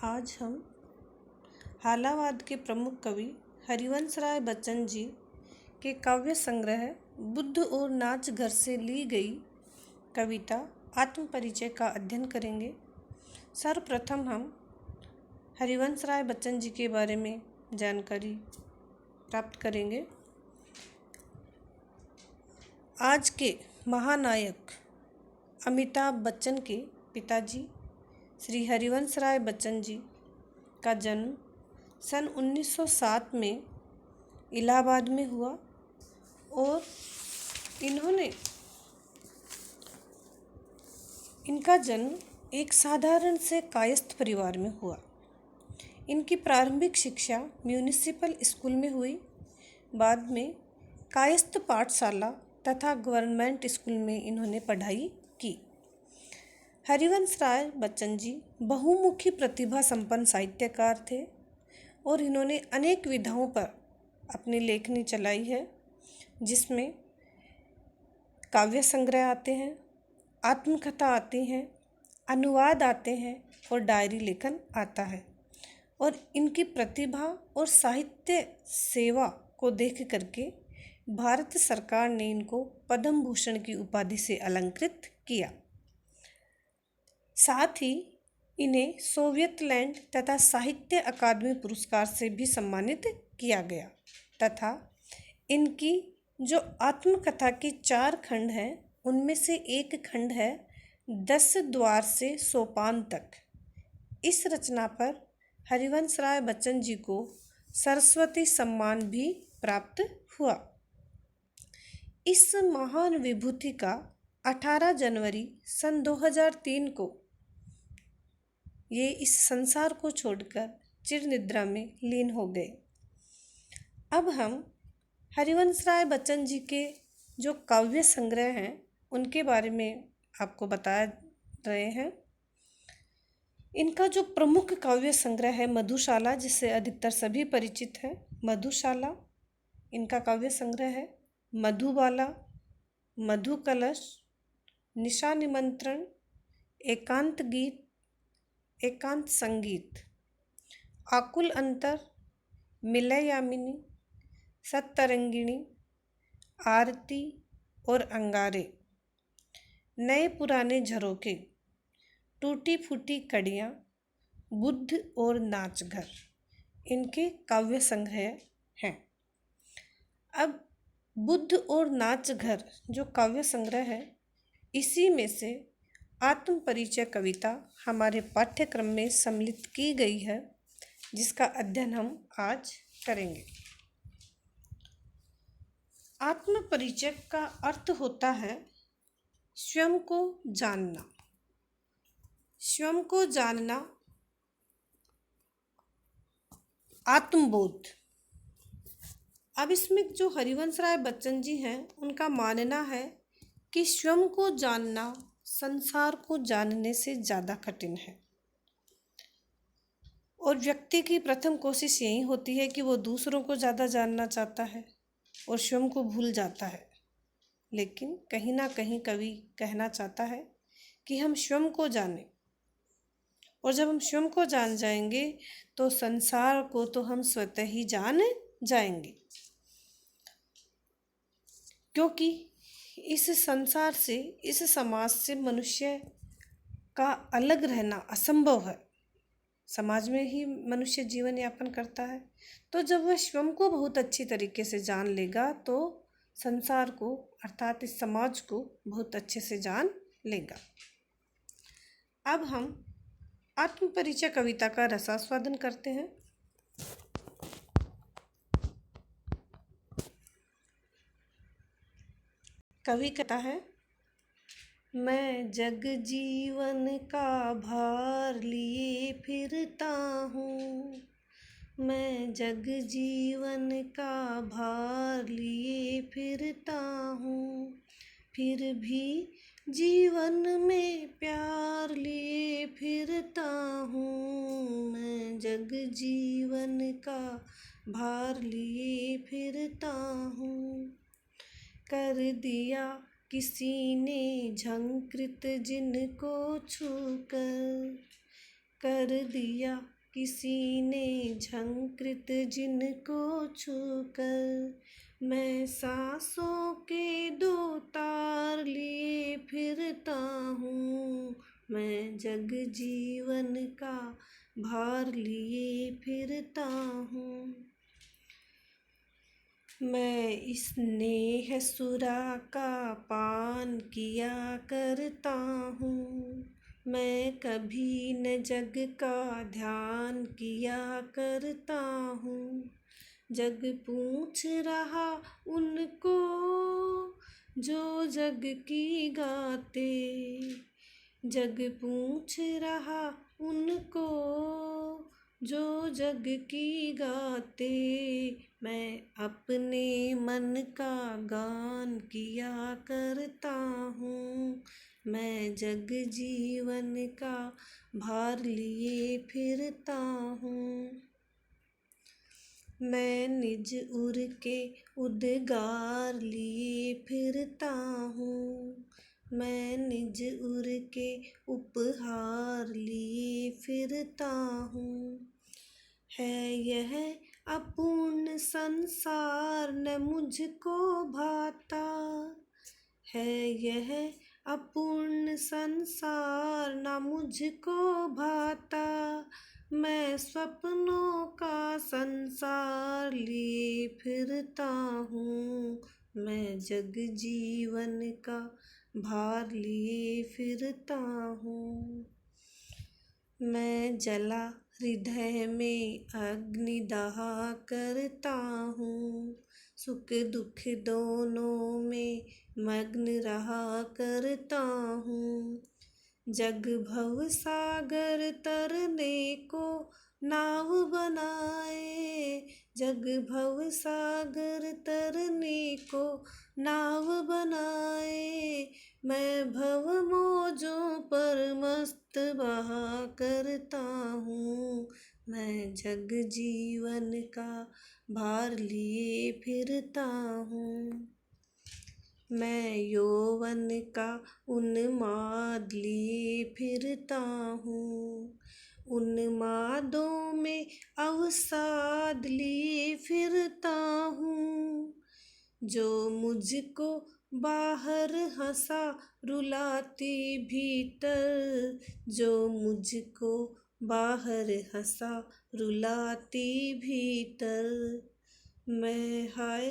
आज हम हालावाद के प्रमुख कवि हरिवंश राय बच्चन जी के काव्य संग्रह बुद्ध और नाच घर से ली गई कविता आत्मपरिचय का अध्ययन करेंगे। सर्वप्रथम हम हरिवंश राय बच्चन जी के बारे में जानकारी प्राप्त करेंगे। आज के महानायक अमिताभ बच्चन के पिताजी श्री हरिवंश राय बच्चन जी का जन्म सन 1907 में इलाहाबाद में हुआ और इनका जन्म एक साधारण से कायस्थ परिवार में हुआ। इनकी प्रारंभिक शिक्षा म्यूनिसिपल स्कूल में हुई। बाद में कायस्थ पाठशाला तथा गवर्नमेंट स्कूल में इन्होंने पढ़ाई की। हरिवंश राय बच्चन जी बहुमुखी प्रतिभा संपन्न साहित्यकार थे और इन्होंने अनेक विधाओं पर अपनी लेखनी चलाई है, जिसमें काव्य संग्रह आते हैं, आत्मकथा आती हैं, अनुवाद आते हैं और डायरी लेखन आता है। और इनकी प्रतिभा और साहित्य सेवा को देख करके भारत सरकार ने इनको पद्म भूषण की उपाधि से अलंकृत किया। साथ ही इन्हें सोवियत लैंड तथा साहित्य अकादमी पुरस्कार से भी सम्मानित किया गया तथा इनकी जो आत्मकथा की 4 खंड हैं, उनमें से एक खंड है 10 द्वार से सोपान तक। इस रचना पर हरिवंश राय बच्चन जी को सरस्वती सम्मान भी प्राप्त हुआ। इस महान विभूति का 18 जनवरी सन 2003 को ये इस संसार को छोड़कर चिर निद्रा में लीन हो गए। अब हम हरिवंश राय बच्चन जी के जो काव्य संग्रह हैं उनके बारे में आपको बता रहे हैं। इनका जो प्रमुख काव्य संग्रह है मधुशाला, जिससे अधिकतर सभी परिचित हैं। मधुशाला इनका काव्य संग्रह है। मधुबाला, मधु कलश, निशा निमंत्रण, एकांत गीत, एकांत संगीत, आकुल अंतर, मिलय यामिनी, सत्तरंगिणी, आरती और अंगारे, नए पुराने झरोखे, टूटी फूटी कड़ियाँ, बुद्ध और नाच घर, इनके काव्य संग्रह हैं। अब बुद्ध और नाच घर जो काव्य संग्रह है, इसी में से आत्मपरिचय कविता हमारे पाठ्यक्रम में सम्मिलित की गई है, जिसका अध्ययन हम आज करेंगे। आत्मपरिचय का अर्थ होता है स्वयं को जानना। स्वयं को जानना, आत्मबोध। अब इसमें जो हरिवंश राय बच्चन जी हैं, उनका मानना है कि स्वयं को जानना संसार को जानने से ज़्यादा कठिन है और व्यक्ति की प्रथम कोशिश यही होती है कि वो दूसरों को ज़्यादा जानना चाहता है और स्वयं को भूल जाता है। लेकिन कहीं ना कहीं कवि कहना चाहता है कि हम स्वयं को जानें, और जब हम स्वयं को जान जाएंगे तो संसार को तो हम स्वतः ही जान जाएंगे, क्योंकि इस संसार से, इस समाज से मनुष्य का अलग रहना असंभव है। समाज में ही मनुष्य जीवन यापन करता है। तो जब वह स्वयं को बहुत अच्छी तरीके से जान लेगा तो संसार को, अर्थात इस समाज को बहुत अच्छे से जान लेगा। अब हम आत्मपरिचय कविता का रसास्वादन करते हैं। कवि कहता है, मैं जग जीवन का भार लिए फिरता हूँ, मैं जग जीवन का भार लिए फिरता हूँ, फिर भी जीवन में प्यार लिए फिरता हूँ, मैं जग जीवन का भार लिए फिरता हूँ। कर दिया किसी ने झंकृत जिनको छूकर, कर दिया किसी ने झंकृत जिनको छूकर। मैं सांसों के दो तार लिए फिरता हूँ, मैं जग जीवन का भार लिए फिरता हूँ। मैं स्नेह सुरा का पान किया करता हूँ, मैं कभी न जग का ध्यान किया करता हूँ। जग पूछ रहा उनको जो जग की गाते, जग पूछ रहा उनको जो जग की गाते। मैं अपने मन का गान किया करता हूँ, मैं जग जीवन का भार लिए फिरता हूँ। मैं निज उर के उद्गार लिए फिरता हूँ, मैं निज उर के उपहार लिए फिरता हूँ। है यह अपूर्ण संसार न मुझको भाता, है यह अपूर्ण संसार न मुझको भाता। मैं स्वप्नों का संसार लिए फिरता हूँ, मैं जग जीवन का भार लिए फिरता हूँ। मैं जला हृदय में अग्नि दहा करता हूँ, सुख दुख दोनों में मग्न रहा करता हूँ। जग भव सागर तरने को नाव बनाए, जग भव सागर तरने को नाव बनाए। मैं भव मौजों पर मस्त बहा करता हूँ, मैं जग जीवन का भार लिए फिरता हूँ। मैं यौवन का उन्माद लिए फिरता हूँ, उन्मादों में अवसाद लिए फिरता हूँ। जो मुझको बाहर हंसा रुलाती भीतर, जो मुझको बाहर हंसा रुलाती भीतर। मैं हाय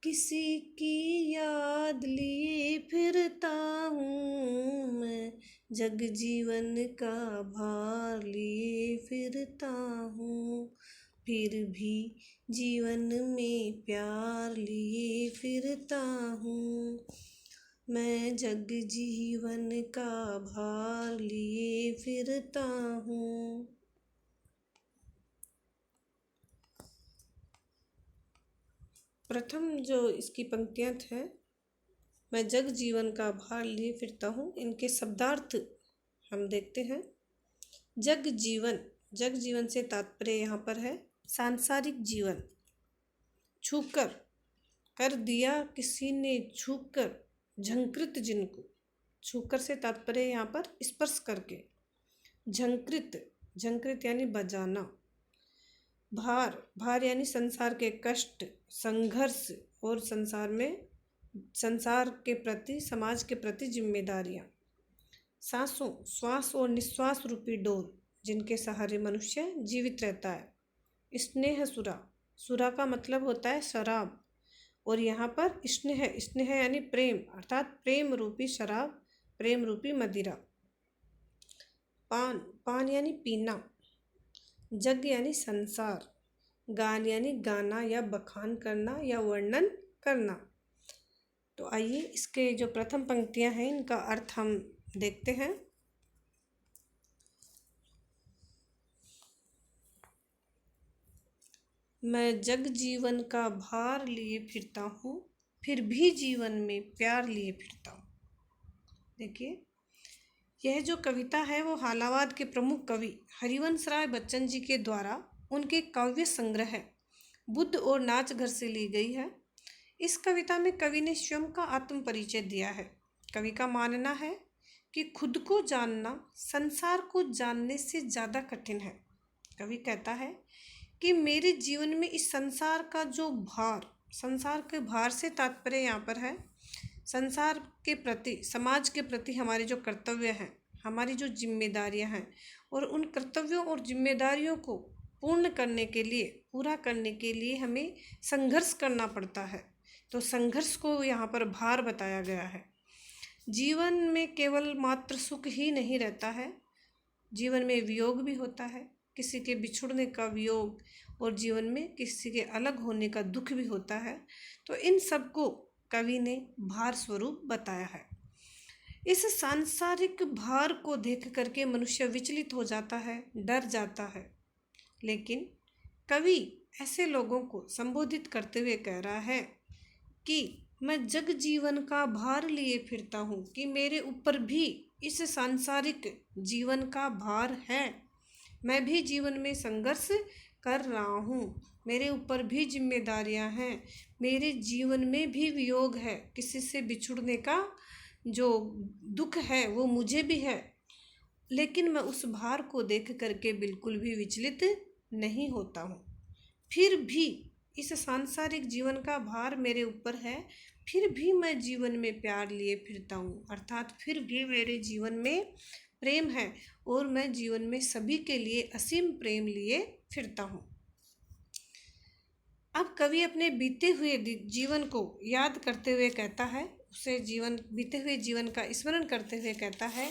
किसी की याद लिए फिरता हूँ, मैं जग जीवन का भार लिए फिरता हूँ। फिर भी जीवन में प्यार लिए फिरता हूँ, मैं जग जीवन का भार लिए फिरता हूँ। प्रथम जो इसकी पंक्तियाँ हैं, मैं जग जीवन का भार लिए फिरता हूँ, इनके शब्दार्थ हम देखते हैं। जग जीवन, जग जीवन से तात्पर्य यहाँ पर है सांसारिक जीवन। छूकर, कर दिया किसी ने छूकर झंकृत जिनको, छूकर से तात्पर्य यहाँ पर स्पर्श करके। झंकृत, झंकृत यानी बजाना। भार, भार यानी संसार के कष्ट, संघर्ष और संसार के प्रति, समाज के प्रति जिम्मेदारियाँ। सांसों, श्वास और निश्वास रूपी डोर जिनके सहारे मनुष्य जीवित रहता है। स्नेह सुरा, सुरा का मतलब होता है शराब, और यहाँ पर स्नेह, स्नेह यानी प्रेम, अर्थात प्रेम रूपी शराब, प्रेम रूपी मदिरा। पान, पान यानी पीना। जग यानी संसार। गान यानी गाना या बखान करना या वर्णन करना। तो आइए इसके जो प्रथम पंक्तियां हैं इनका अर्थ हम देखते हैं। मैं जग जीवन का भार लिए फिरता हूँ, फिर भी जीवन में प्यार लिए फिरता हूँ। देखिए, यह जो कविता है वो हालावाद के प्रमुख कवि हरिवंश राय बच्चन जी के द्वारा उनके काव्य संग्रह बुद्ध और नाच घर से ली गई है। इस कविता में कवि ने स्वयं का आत्म परिचय दिया है। कवि का मानना है कि खुद को जानना संसार को जानने से ज़्यादा कठिन है। कवि कहता है कि मेरे जीवन में इस संसार का जो भार, संसार के भार से तात्पर्य यहाँ पर है संसार के प्रति, समाज के प्रति हमारे जो कर्तव्य हैं, हमारी जो जिम्मेदारियां हैं, और उन कर्तव्यों और जिम्मेदारियों को पूर्ण करने के लिए, पूरा करने के लिए हमें संघर्ष करना पड़ता है। तो संघर्ष को यहाँ पर भार बताया गया है। जीवन में केवल मात्र सुख ही नहीं रहता है, जीवन में वियोग भी होता है, किसी के बिछुड़ने का वियोग, और जीवन में किसी के अलग होने का दुख भी होता है। तो इन सब को कवि ने भार स्वरूप बताया है। इस सांसारिक भार को देख करके मनुष्य विचलित हो जाता है, डर जाता है। लेकिन कवि ऐसे लोगों को संबोधित करते हुए कह रहा है कि मैं जग जीवन का भार लिए फिरता हूँ, कि मेरे ऊपर भी इस सांसारिक जीवन का भार है, मैं भी जीवन में संघर्ष कर रहा हूँ, मेरे ऊपर भी जिम्मेदारियाँ हैं, मेरे जीवन में भी वियोग है, किसी से बिछुड़ने का जो दुख है वो मुझे भी है। लेकिन मैं उस भार को देख करके बिल्कुल भी विचलित नहीं होता हूँ। फिर भी इस सांसारिक जीवन का भार मेरे ऊपर है, फिर भी मैं जीवन में प्यार लिए फिरता हूँ, अर्थात फिर भी मेरे जीवन में प्रेम है और मैं जीवन में सभी के लिए असीम प्रेम लिए फिरता हूँ। अब कवि अपने बीते हुए जीवन को याद करते हुए कहता है, उसे बीते हुए जीवन का स्मरण करते हुए कहता है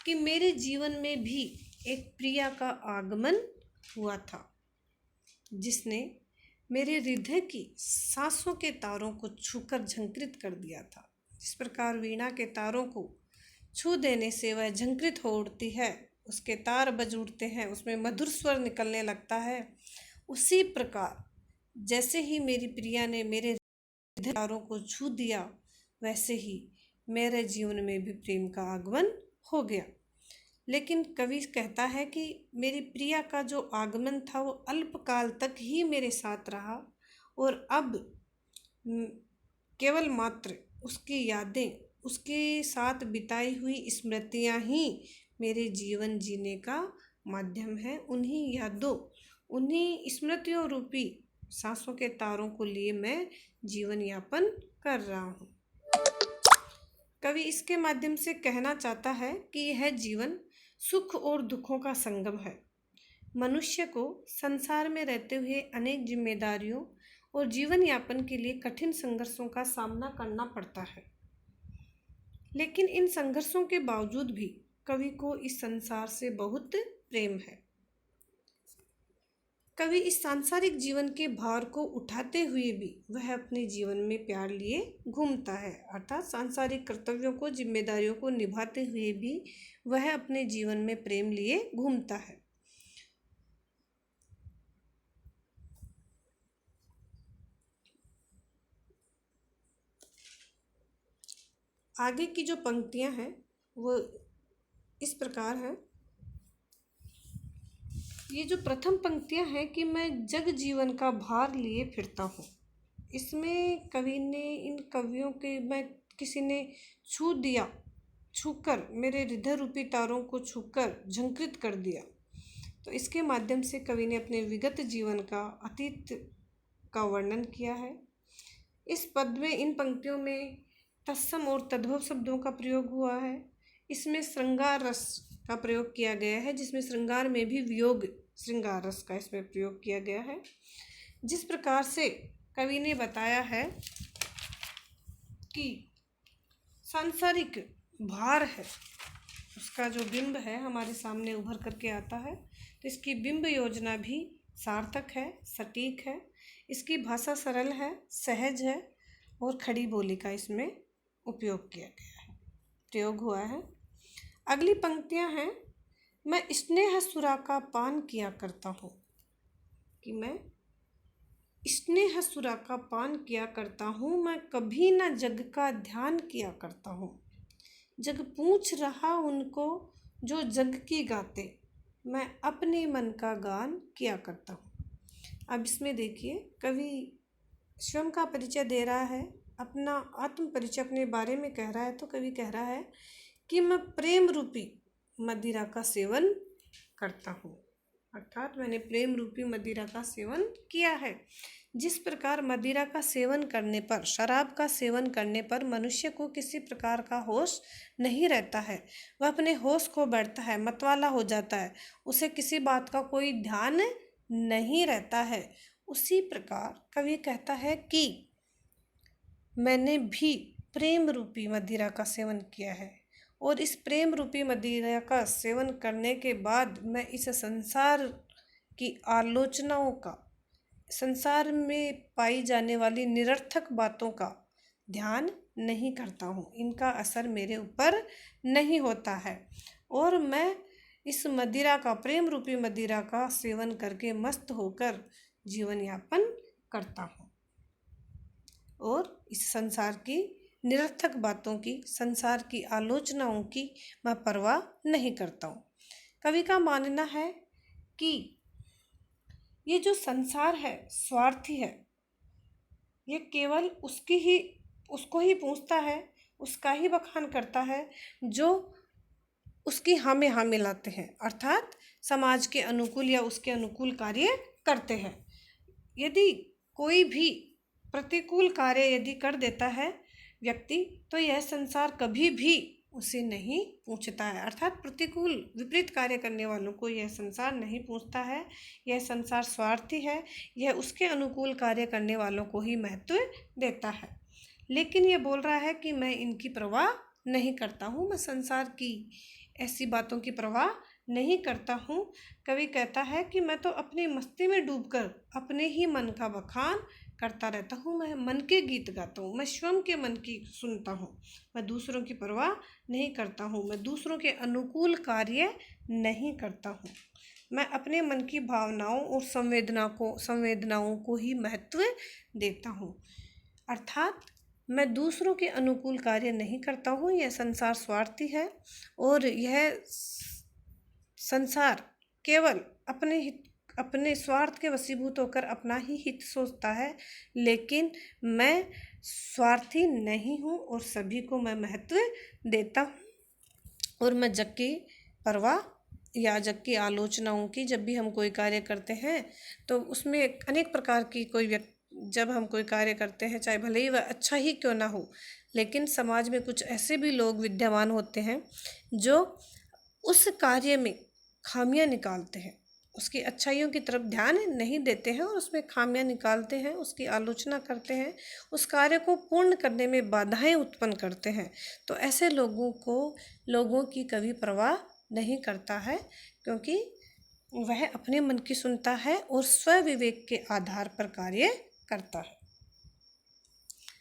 कि मेरे जीवन में भी एक प्रिया का आगमन हुआ था, जिसने मेरे हृदय की सांसों के तारों को छूकर झंकृत कर दिया था। जिस प्रकार वीणा के तारों को छू देने से वह झंकृत हो उठती है, उसके तार बज उठते हैं, उसमें मधुर स्वर निकलने लगता है, उसी प्रकार जैसे ही मेरी प्रिया ने मेरे हृदय तारों को छू दिया, वैसे ही मेरे जीवन में भी प्रेम का आगमन हो गया। लेकिन कवि कहता है कि मेरी प्रिया का जो आगमन था वो अल्पकाल तक ही मेरे साथ रहा, और अब केवल मात्र उसकी यादें, उसके साथ बिताई हुई स्मृतियाँ ही मेरे जीवन जीने का माध्यम है। उन्हीं यादों, उन्हीं स्मृतियों रूपी सांसों के तारों को लिए मैं जीवन यापन कर रहा हूँ। कवि इसके माध्यम से कहना चाहता है कि यह जीवन सुख और दुखों का संगम है। मनुष्य को संसार में रहते हुए अनेक जिम्मेदारियों और जीवन यापन के लिए कठिन संघर्षों का सामना करना पड़ता है, लेकिन इन संघर्षों के बावजूद भी कवि को इस संसार से बहुत प्रेम है। कवि इस सांसारिक जीवन के भार को उठाते हुए भी वह अपने जीवन में प्यार लिए घूमता है, अर्थात सांसारिक कर्तव्यों को, जिम्मेदारियों को निभाते हुए भी वह अपने जीवन में प्रेम लिए घूमता है। आगे की जो पंक्तियां हैं वो इस प्रकार हैं। ये जो प्रथम पंक्तियां हैं कि मैं जग जीवन का भार लिए फिरता हूँ, इसमें कवि ने, इन कवियों के, मैं किसी ने छू दिया, छूकर मेरे हृदय रूपी तारों को छूकर झंकृत कर दिया, तो इसके माध्यम से कवि ने अपने विगत जीवन का, अतीत का वर्णन किया है। इस पद में, इन पंक्तियों में तत्सम और तद्भव शब्दों का प्रयोग हुआ है। इसमें श्रृंगार रस का प्रयोग किया गया है, जिसमें श्रृंगार में भी वियोग, श्रृंगार रस का इसमें प्रयोग किया गया है। जिस प्रकार से कवि ने बताया है कि सांसारिक भार है, उसका जो बिंब है हमारे सामने उभर करके आता है, तो इसकी बिंब योजना भी सार्थक है, सटीक है, इसकी भाषा सरल है, सहज है, और खड़ी बोली का इसमें उपयोग किया गया है, प्रयोग हुआ है। अगली पंक्तियां हैं, मैं स्नेह सुरा का पान किया करता हूँ, कि मैं स्नेह सुरा का पान किया करता हूँ, मैं कभी न जग का ध्यान किया करता हूँ, जग पूछ रहा उनको जो जग की गाते, मैं अपने मन का गान किया करता हूँ। अब इसमें देखिए, कवि स्वयं का परिचय दे रहा है, अपना आत्म परिचय अपने बारे में कह रहा है। तो कवि कह रहा है कि मैं प्रेम रूपी मदिरा का सेवन करता हूँ, अर्थात मैंने प्रेम रूपी मदिरा का सेवन किया है। जिस प्रकार मदिरा का सेवन करने पर, शराब का सेवन करने पर मनुष्य को किसी प्रकार का होश नहीं रहता है, वह अपने होश खो बैठता है, मतवाला हो जाता है, उसे किसी बात का कोई ध्यान नहीं रहता है। उसी प्रकार कवि कहता है कि मैंने भी प्रेम रूपी मदिरा का सेवन किया है, और इस प्रेम रूपी मदिरा का सेवन करने के बाद मैं इस संसार की आलोचनाओं का, संसार में पाई जाने वाली निरर्थक बातों का ध्यान नहीं करता हूँ, इनका असर मेरे ऊपर नहीं होता है, और मैं इस मदिरा का, प्रेम रूपी मदिरा का सेवन करके मस्त होकर जीवन यापन करता हूँ, और इस संसार की निरर्थक बातों की, संसार की आलोचनाओं की मैं परवाह नहीं करता हूँ। कवि का मानना है कि ये जो संसार है स्वार्थी है, ये केवल उसको ही पूछता है, उसका ही बखान करता है जो उसकी हाँ में हाँ मिलाते हैं, अर्थात समाज के अनुकूल या उसके अनुकूल कार्य करते हैं। यदि कोई भी प्रतिकूल कार्य यदि कर देता है व्यक्ति, तो यह संसार कभी भी उसे नहीं पूछता है, अर्थात प्रतिकूल विपरीत कार्य करने वालों को यह संसार नहीं पूछता है। यह संसार स्वार्थी है, यह उसके अनुकूल कार्य करने वालों को ही महत्व देता है। लेकिन यह बोल रहा है कि मैं इनकी परवाह नहीं करता हूँ, मैं संसार की ऐसी बातों की परवाह नहीं करता हूँ। कवि कहता है कि मैं तो अपनी मस्ती में डूबकर अपने ही मन का बखान करता रहता हूँ, मैं मन के गीत गाता हूँ, मैं स्वयं के मन की सुनता हूँ, मैं दूसरों की परवाह नहीं करता हूँ, मैं दूसरों के अनुकूल कार्य नहीं करता हूँ, मैं अपने मन की भावनाओं और संवेदनाओं को ही महत्व देता हूँ, अर्थात मैं दूसरों के अनुकूल कार्य नहीं करता हूँ। यह संसार स्वार्थी है, और यह संसार केवल अपने स्वार्थ के वशीभूत होकर अपना ही हित सोचता है, लेकिन मैं स्वार्थी नहीं हूँ और सभी को मैं महत्व देता हूँ, और मैं जग की परवाह या जग की आलोचनाओं की, जब भी हम कोई कार्य करते हैं तो उसमें अनेक प्रकार की जब हम कोई कार्य करते हैं, चाहे भले ही वह अच्छा ही क्यों ना हो, लेकिन समाज में कुछ ऐसे भी लोग विद्यमान होते हैं जो उस कार्य में खामियां निकालते हैं, उसकी अच्छाइयों की तरफ ध्यान नहीं देते हैं और उसमें खामियां निकालते हैं, उसकी आलोचना करते हैं, उस कार्य को पूर्ण करने में बाधाएं उत्पन्न करते हैं। तो ऐसे लोगों की कभी परवाह नहीं करता है, क्योंकि वह अपने मन की सुनता है और स्व विवेक के आधार पर कार्य करता है।